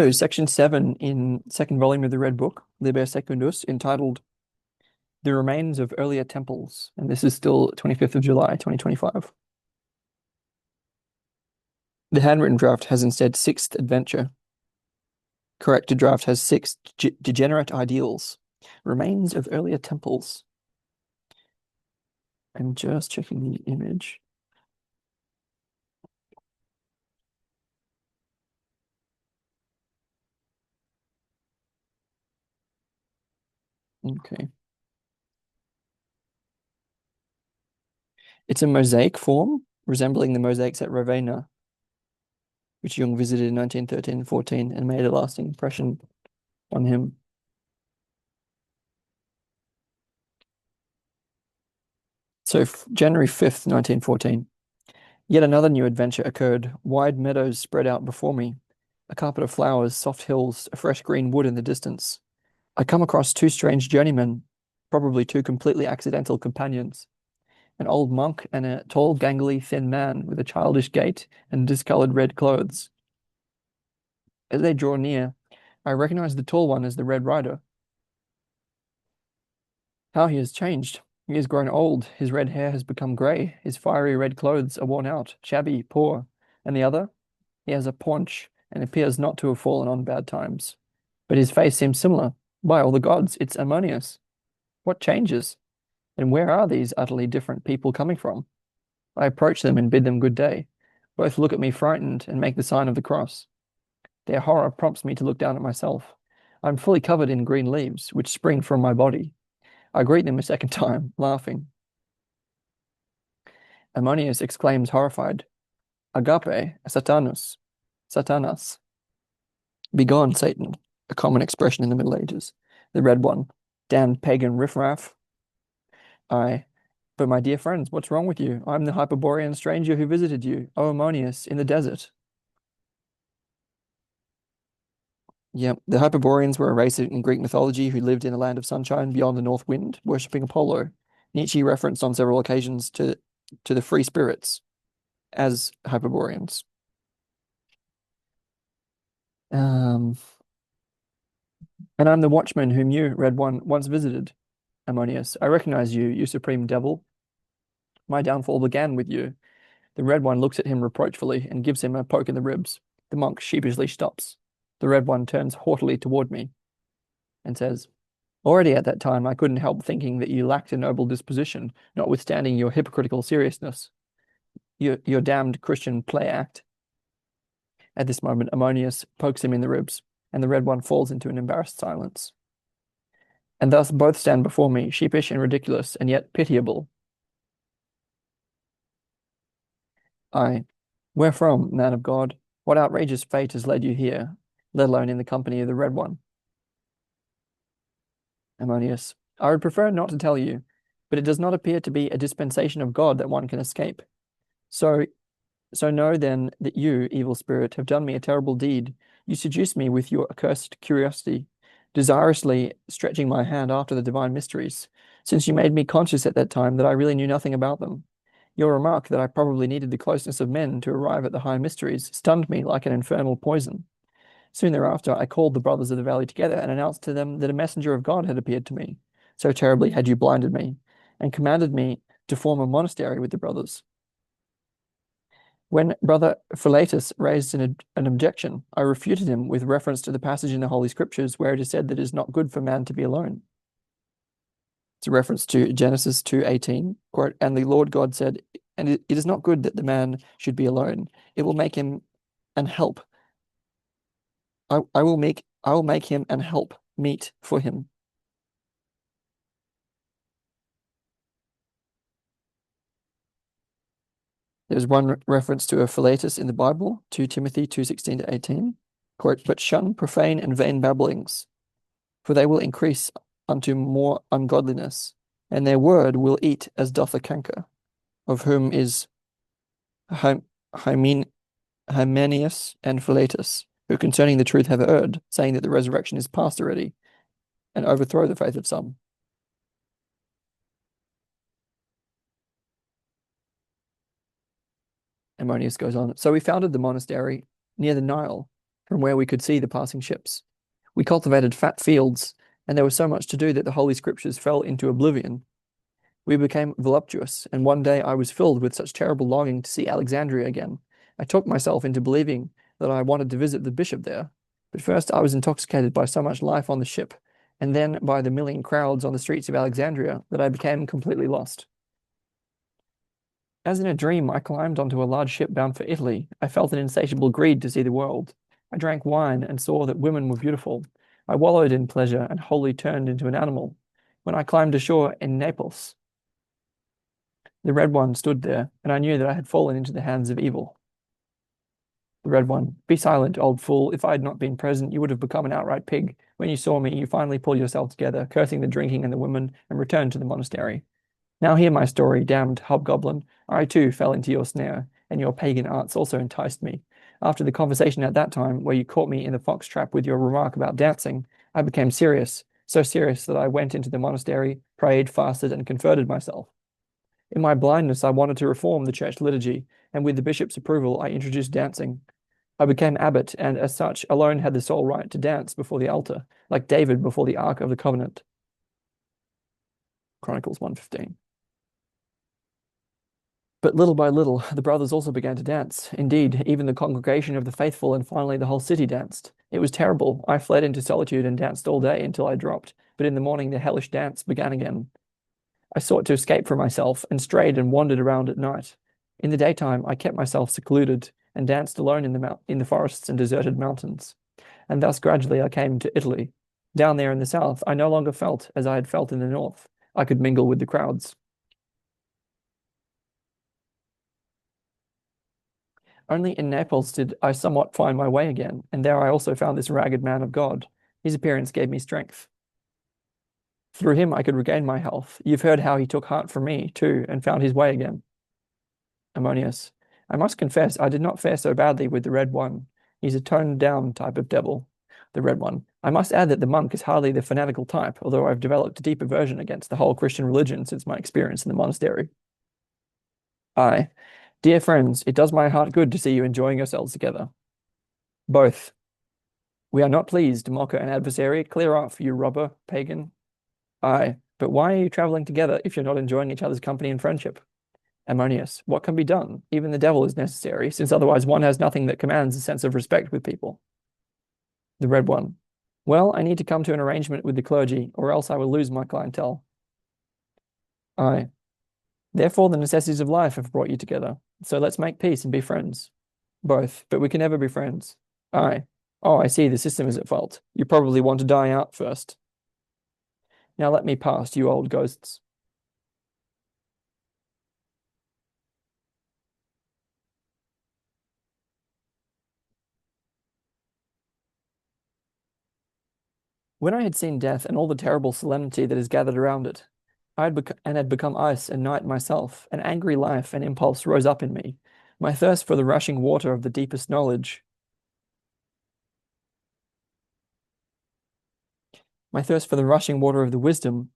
So, section 7 in second volume of the Red Book, Liber Secundus, entitled The Remains of Earlier Temples. And this is still 25th of July, 2025. The handwritten draft has instead sixth adventure. Corrected draft has six degenerate ideals. Remains of earlier temples. I'm just checking the image. Okay. It's a mosaic form, resembling the mosaics at Ravenna, which Jung visited in 1913 and 14 and made a lasting impression on him. So, January 5th, 1914. Yet another new adventure occurred. Wide meadows spread out before me, a carpet of flowers, soft hills, a fresh green wood in the distance. I come across two strange journeymen, probably two completely accidental companions, an old monk and a tall, gangly, thin man with a childish gait and discolored red clothes. As they draw near, I recognize the tall one as the Red Rider. How he has changed! He has grown old, his red hair has become grey, his fiery red clothes are worn out, shabby, poor. And the other? He has a paunch and appears not to have fallen on bad times. But his face seems similar. By all the gods, it's Ammonius. What changes? And where are these utterly different people coming from? I approach them and bid them good day. Both look at me frightened and make the sign of the cross. Their horror prompts me to look down at myself. I'm fully covered in green leaves, which spring from my body. I greet them a second time, laughing. Ammonius exclaims horrified, Agape, Satanus, Satanas. Begone, Satan, a common expression in the Middle Ages. The red one, damned pagan riffraff. But my dear friends, what's wrong with you? I'm the Hyperborean stranger who visited you, O Ammonius, in the desert. Yep, the Hyperboreans were a race in Greek mythology who lived in a land of sunshine beyond the north wind, worshipping Apollo. Nietzsche referenced on several occasions to the free spirits as Hyperboreans. And I'm the watchman whom you, Red One, once visited, Ammonius. I recognize you, you supreme devil. My downfall began with you. The Red One looks at him reproachfully and gives him a poke in the ribs. The monk sheepishly stops. The Red One turns haughtily toward me and says, Already at that time I couldn't help thinking that you lacked a noble disposition, notwithstanding your hypocritical seriousness. Your damned Christian play act. At this moment, Ammonius pokes him in the ribs, and the Red One falls into an embarrassed silence. And thus both stand before me, sheepish and ridiculous, and yet pitiable. Where from, man of God? What outrageous fate has led you here, let alone in the company of the Red One? Ammonius, I would prefer not to tell you, but it does not appear to be a dispensation of God that one can escape. So know then that you, evil spirit, have done me a terrible deed. You seduced me with your accursed curiosity, desirously stretching my hand after the divine mysteries, since you made me conscious at that time that I really knew nothing about them. Your remark that I probably needed the closeness of men to arrive at the high mysteries stunned me like an infernal poison. Soon thereafter, I called the brothers of the valley together and announced to them that a messenger of God had appeared to me. So terribly had you blinded me, and commanded me to form a monastery with the brothers. When Brother Philetus raised an objection, I refuted him with reference to the passage in the Holy Scriptures where it is said that it is not good for man to be alone. It's a reference to Genesis 2:18, quote, and the Lord God said, and it is not good that the man should be alone. It will make him an help. I will make him an help meet for him. There's one reference to a Philetus in the Bible, 2 Timothy 2:16-18. Quote, but shun profane and vain babblings, for they will increase unto more ungodliness, and their word will eat as doth a canker, of whom is Hymen Hymenaeus and Philetus, who concerning the truth have erred, saying that the resurrection is past already, and overthrow the faith of some. Ammonius goes on. So we founded the monastery near the Nile, from where we could see the passing ships. We cultivated fat fields, and there was so much to do that the Holy Scriptures fell into oblivion. We became voluptuous, and one day I was filled with such terrible longing to see Alexandria again. I talked myself into believing that I wanted to visit the bishop there. But first I was intoxicated by so much life on the ship, and then by the milling crowds on the streets of Alexandria, that I became completely lost. As in a dream, I climbed onto a large ship bound for Italy. I felt an insatiable greed to see the world. I drank wine and saw that women were beautiful. I wallowed in pleasure and wholly turned into an animal. When I climbed ashore in Naples, the Red One stood there, and I knew that I had fallen into the hands of evil. The Red One, be silent, old fool. If I had not been present, you would have become an outright pig. When you saw me, you finally pulled yourself together, cursing the drinking and the women, and returned to the monastery. Now hear my story, damned hobgoblin. I too fell into your snare, and your pagan arts also enticed me. After the conversation at that time, where you caught me in the fox trap with your remark about dancing, I became serious, so serious that I went into the monastery, prayed, fasted, and converted myself. In my blindness, I wanted to reform the church liturgy, and with the bishop's approval, I introduced dancing. I became abbot, and as such, alone had the sole right to dance before the altar, like David before the Ark of the Covenant. Chronicles 1:15. But little by little, the brothers also began to dance. Indeed, even the congregation of the faithful and finally the whole city danced. It was terrible. I fled into solitude and danced all day until I dropped, but in the morning the hellish dance began again. I sought to escape from myself and strayed and wandered around at night. In the daytime, I kept myself secluded and danced alone in the forests and deserted mountains. And thus gradually I came to Italy. Down there in the south, I no longer felt as I had felt in the north. I could mingle with the crowds. Only in Naples did I somewhat find my way again, and there I also found this ragged man of God. His appearance gave me strength. Through him I could regain my health. You've heard how he took heart from me, too, and found his way again. Ammonius. I must confess I did not fare so badly with the Red One. He's a toned-down type of devil. The Red One. I must add that the monk is hardly the fanatical type, although I've developed a deep aversion against the whole Christian religion since my experience in the monastery. I. Dear friends, it does my heart good to see you enjoying yourselves together. Both. We are not pleased, mocker and adversary. Clear off, you robber, pagan. Aye, but why are you traveling together if you're not enjoying each other's company and friendship? Ammonius. What can be done? Even the devil is necessary, since otherwise one has nothing that commands a sense of respect with people. The Red One. Well, I need to come to an arrangement with the clergy, or else I will lose my clientele. Aye. Therefore, the necessities of life have brought you together. So let's make peace and be friends. Both, but we can never be friends. Aye. Oh, I see, the system is at fault. You probably want to die out first. Now let me pass, you old ghosts. When I had seen death and all the terrible solemnity that is gathered around it, had become ice and night myself, an angry life and impulse rose up in me. My thirst for the rushing water of the deepest knowledge, my thirst for the rushing water of the wisdom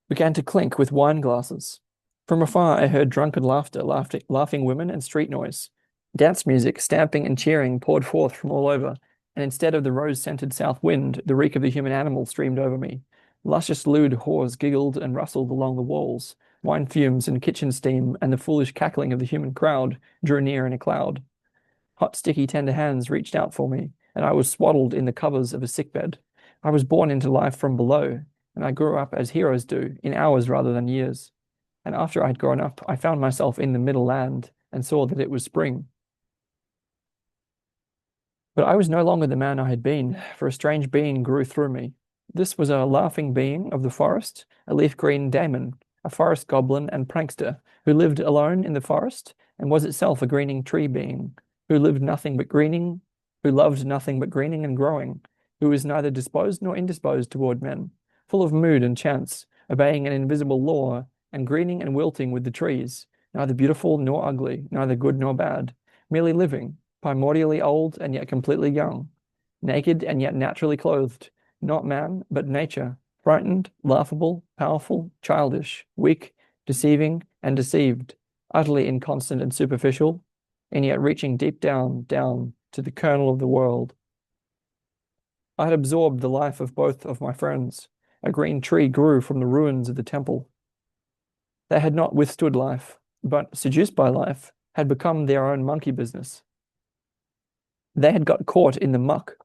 began to clink with wine glasses. From afar I heard drunken laughter, laughing women and street noise. Dance music, stamping and cheering poured forth from all over, and instead of the rose-scented south wind, the reek of the human animal streamed over me. Luscious lewd whores giggled and rustled along the walls. Wine fumes and kitchen steam and the foolish cackling of the human crowd drew near in a cloud. Hot, sticky, tender hands reached out for me, and I was swaddled in the covers of a sickbed. I was born into life from below, and I grew up as heroes do, in hours rather than years. And after I had grown up, I found myself in the middle land and saw that it was spring. But I was no longer the man I had been, for a strange being grew through me. This was a laughing being of the forest, a leaf-green daemon, a forest goblin and prankster, who lived alone in the forest, and was itself a greening tree being, who lived nothing but greening, who loved nothing but greening and growing, who was neither disposed nor indisposed toward men, full of mood and chance, obeying an invisible law, and greening and wilting with the trees, neither beautiful nor ugly, neither good nor bad, merely living, primordially old and yet completely young, naked and yet naturally clothed, not man, but nature, frightened, laughable, powerful, childish, weak, deceiving, and deceived, utterly inconstant and superficial, and yet reaching deep down to the kernel of the world. I had absorbed the life of both of my friends. A green tree grew from the ruins of the temple. They had not withstood life, but, seduced by life, had become their own monkey business. They had got caught in the muck,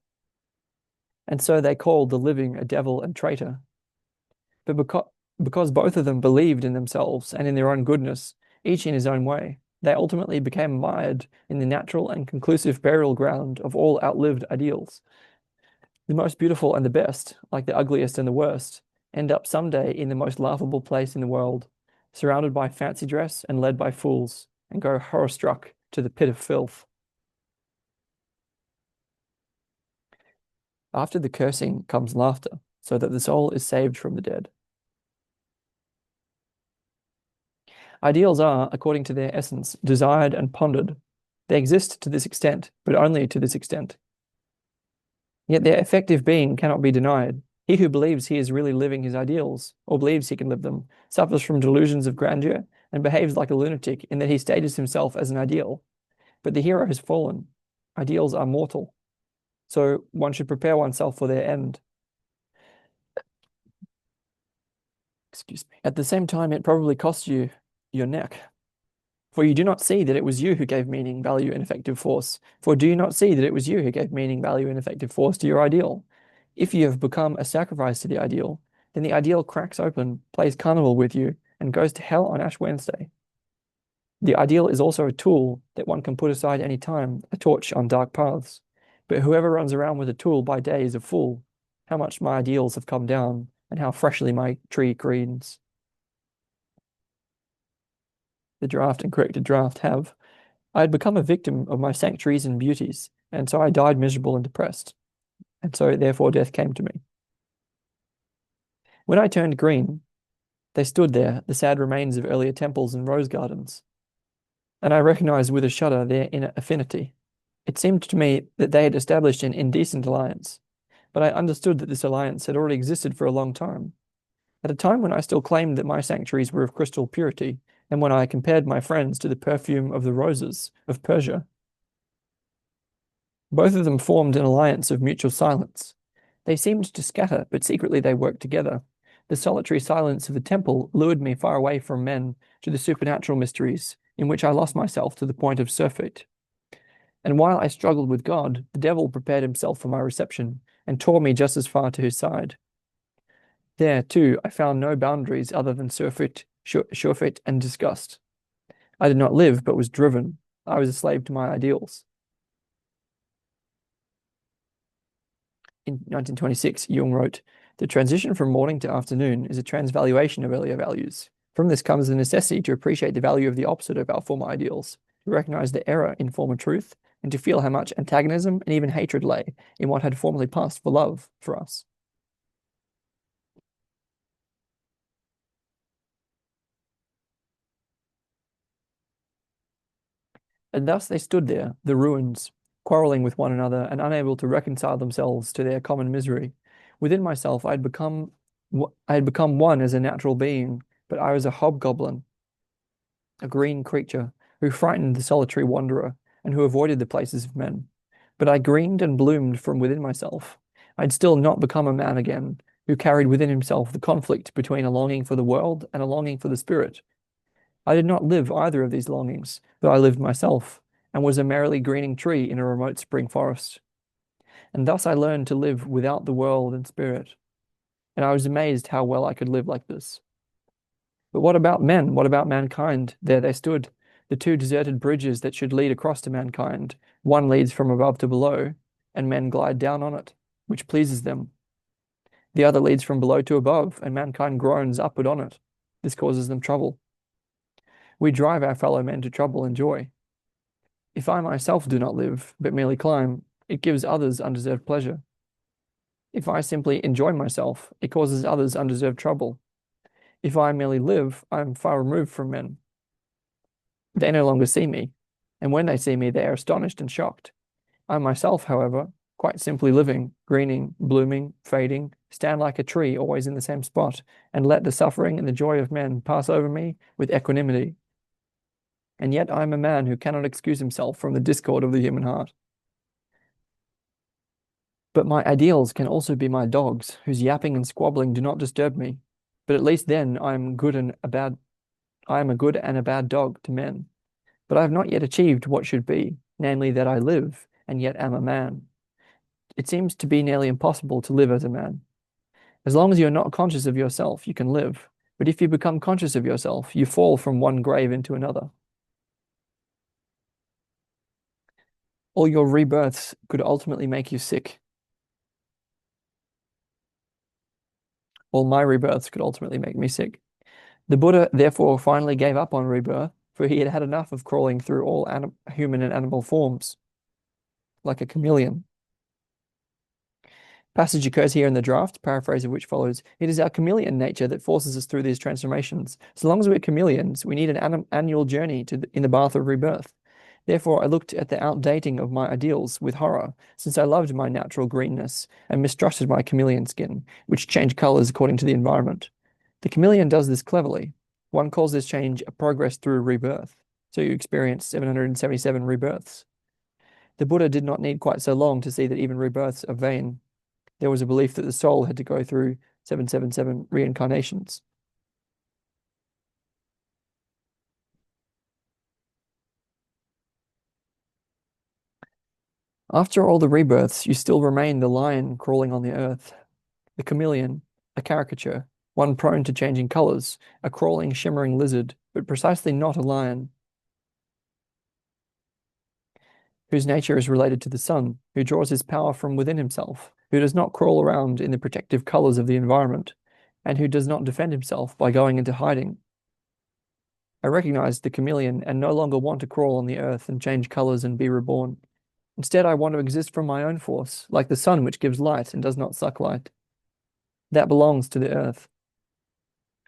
and so they called the living a devil and traitor. But because both of them believed in themselves and in their own goodness, each in his own way, they ultimately became mired in the natural and conclusive burial ground of all outlived ideals. The most beautiful and the best, like the ugliest and the worst, end up someday in the most laughable place in the world, surrounded by fancy dress and led by fools, and go horror-struck to the pit of filth. After the cursing comes laughter, so that the soul is saved from the dead. Ideals are, according to their essence, desired and pondered. They exist to this extent, but only to this extent. Yet their effective being cannot be denied. He who believes he is really living his ideals, or believes he can live them, suffers from delusions of grandeur and behaves like a lunatic in that he stages himself as an ideal. But the hero has fallen. Ideals are mortal. So one should prepare oneself for their end. Excuse me. At the same time, it probably costs you your neck. For you do not see that it was you who gave meaning, value, and effective force. For do you not see that it was you who gave meaning, value, and effective force to your ideal? If you have become a sacrifice to the ideal, then the ideal cracks open, plays carnival with you, and goes to hell on Ash Wednesday. The ideal is also a tool that one can put aside any time, a torch on dark paths. But whoever runs around with a tool by day is a fool. How much my ideals have come down, and how freshly my tree greens. The draft and corrected draft have. I had become a victim of my sanctuaries and beauties, and so I died miserable and depressed. And so, therefore, death came to me. When I turned green, they stood there, the sad remains of earlier temples and rose gardens. And I recognized with a shudder their inner affinity. It seemed to me that they had established an indecent alliance, but I understood that this alliance had already existed for a long time. At a time when I still claimed that my sanctuaries were of crystal purity, and when I compared my friends to the perfume of the roses of Persia. Both of them formed an alliance of mutual silence. They seemed to scatter, but secretly they worked together. The solitary silence of the temple lured me far away from men to the supernatural mysteries, in which I lost myself to the point of surfeit. And while I struggled with God, the devil prepared himself for my reception, and tore me just as far to his side. There, too, I found no boundaries other than surfeit, and disgust. I did not live, but was driven. I was a slave to my ideals. In 1926, Jung wrote, "The transition from morning to afternoon is a transvaluation of earlier values. From this comes the necessity to appreciate the value of the opposite of our former ideals, to recognize the error in former truth, and to feel how much antagonism and even hatred lay in what had formerly passed for love for us." And thus they stood there, the ruins, quarreling with one another and unable to reconcile themselves to their common misery. Within myself, I had become one as a natural being, but I was a hobgoblin, a green creature who frightened the solitary wanderer and who avoided the places of men. But I greened and bloomed from within myself. I'd still not become a man again, who carried within himself the conflict between a longing for the world and a longing for the spirit. I did not live either of these longings, but I lived myself, and was a merrily greening tree in a remote spring forest. And thus I learned to live without the world and spirit, and I was amazed how well I could live like this. But what about men? What about mankind? There they stood, the two deserted bridges that should lead across to mankind. One leads from above to below, and men glide down on it, which pleases them. The other leads from below to above, and mankind groans upward on it. This causes them trouble. We drive our fellow men to trouble and joy. If I myself do not live, but merely climb, it gives others undeserved pleasure. If I simply enjoy myself, it causes others undeserved trouble. If I merely live, I am far removed from men. They no longer see me, and when they see me, they are astonished and shocked. I myself, however, quite simply living, greening, blooming, fading, stand like a tree always in the same spot, and let the suffering and the joy of men pass over me with equanimity. and yet I am a man who cannot excuse himself from the discord of the human heart. But my ideals can also be my dogs, whose yapping and squabbling do not disturb me. But at least then I am a good and a bad dog to men. But I have not yet achieved what should be, namely that I live, and yet am a man. It seems to be nearly impossible to live as a man. As long as you are not conscious of yourself, you can live. But if you become conscious of yourself, you fall from one grave into another. All your rebirths could ultimately make you sick. All my rebirths could ultimately make me sick. The Buddha therefore finally gave up on rebirth, for he had had enough of crawling through all human and animal forms, like a chameleon. Passage occurs here in the draft, paraphrase of which follows, "It is our chameleon nature that forces us through these transformations. So long as we're chameleons, we need an annual journey in the bath of rebirth. Therefore, I looked at the outdating of my ideals with horror, since I loved my natural greenness and mistrusted my chameleon skin, which changed colors according to the environment. The chameleon does this cleverly. One calls this change a progress through rebirth. So you experience 777 rebirths. The Buddha did not need quite so long to see that even rebirths are vain. There was a belief that the soul had to go through 777 reincarnations. After all the rebirths, you still remain the lion crawling on the earth, the chameleon, a caricature, one prone to changing colors, a crawling, shimmering lizard, but precisely not a lion, whose nature is related to the sun, who draws his power from within himself, who does not crawl around in the protective colors of the environment, and who does not defend himself by going into hiding. I recognize the chameleon and no longer want to crawl on the earth and change colors and be reborn. Instead, I want to exist from my own force, like the sun which gives light and does not suck light. That belongs to the earth.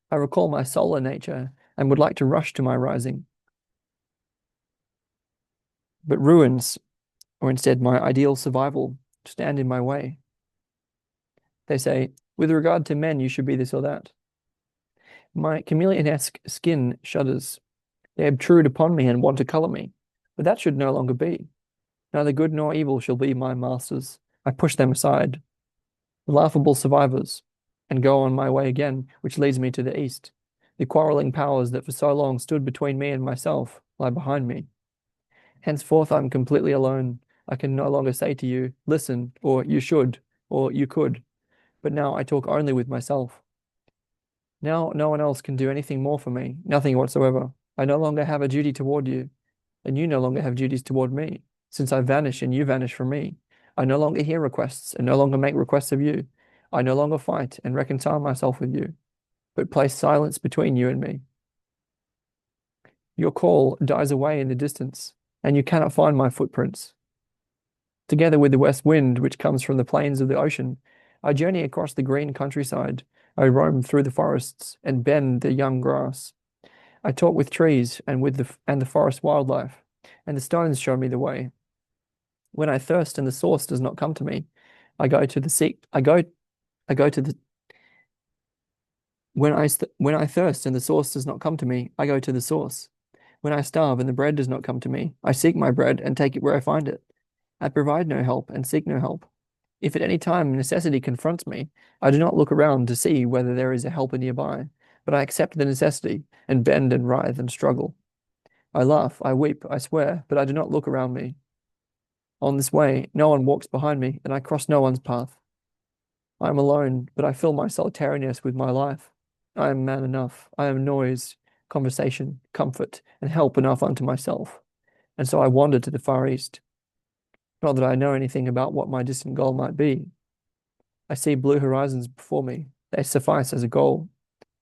I recall my solar nature and would like to rush to my rising. But ruins, or instead my ideal survival, stand in my way. They say, with regard to men, you should be this or that. My chameleon-esque skin shudders. They obtrude upon me and want to color me, but that should no longer be. Neither good nor evil shall be my masters. I push them aside, laughable survivors, and go on my way again, which leads me to the east. The quarreling powers that for so long stood between me and myself lie behind me. Henceforth, I'm completely alone. I can no longer say to you, listen, or you should, or you could. But now I talk only with myself. Now no one else can do anything more for me, nothing whatsoever. I no longer have a duty toward you, and you no longer have duties toward me. Since I vanish and you vanish from me, I no longer hear requests and no longer make requests of you. I no longer fight and reconcile myself with you, but place silence between you and me. Your call dies away in the distance, and you cannot find my footprints. Together with the west wind, which comes from the plains of the ocean, I journey across the green countryside. I roam through the forests and bend the young grass. I talk with trees and with the forest wildlife, and the stones show me the way. When I thirst and the source does not come to me, I go to the seek. I go to the when I thirst and the source does not come to me, I go to the source. When I starve and the bread does not come to me, I seek my bread and take it where I find it. I provide no help and seek no help. If at any time necessity confronts me, I do not look around to see whether there is a helper nearby, but I accept the necessity and bend and writhe and struggle. I laugh, I weep, I swear, but I do not look around me. On this way, no one walks behind me, and I cross no one's path. I am alone, but I fill my solitariness with my life. I am man enough. I am noise, conversation, comfort, and help enough unto myself. And so I wander to the far east. Not that I know anything about what my distant goal might be. I see blue horizons before me. They suffice as a goal.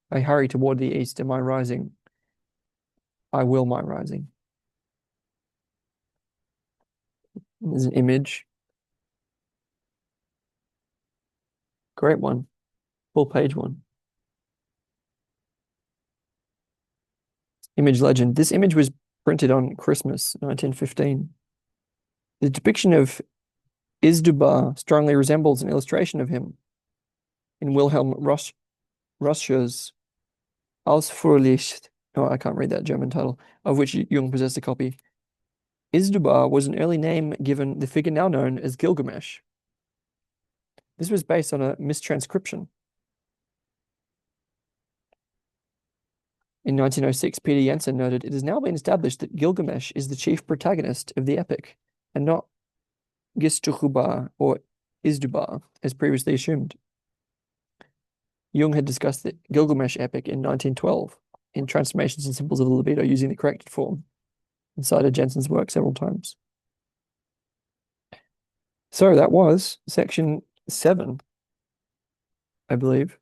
I hurry toward the east in my rising. I will my rising. There's an image. Great one. Full page one. Image legend. This image was printed on Christmas, 1915. The depiction of Isdubar strongly resembles an illustration of him in Wilhelm Rusch's Ausführlichst oh, I can't read that German title, of which Jung possessed a copy. Izdubar was an early name given the figure now known as Gilgamesh. This was based on a mistranscription. In 1906, Peter Jensen noted, it has now been established that Gilgamesh is the chief protagonist of the epic, and not Gistuchubar or Izdubar, as previously assumed. Jung had discussed the Gilgamesh epic in 1912 in Transformations and Symbols of the Libido using the corrected form, and cited Jensen's work several times. So that was section 7, I believe,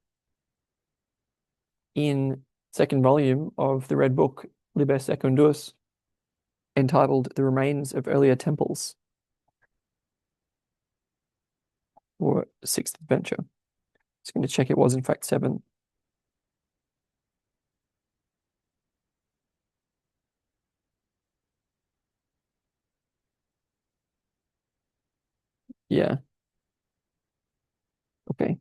in second volume of the Red Book, Liber Secundus, entitled The Remains of Earlier Temples, or Sixth Adventure. Just going to check it was in fact 7. Yeah. Okay.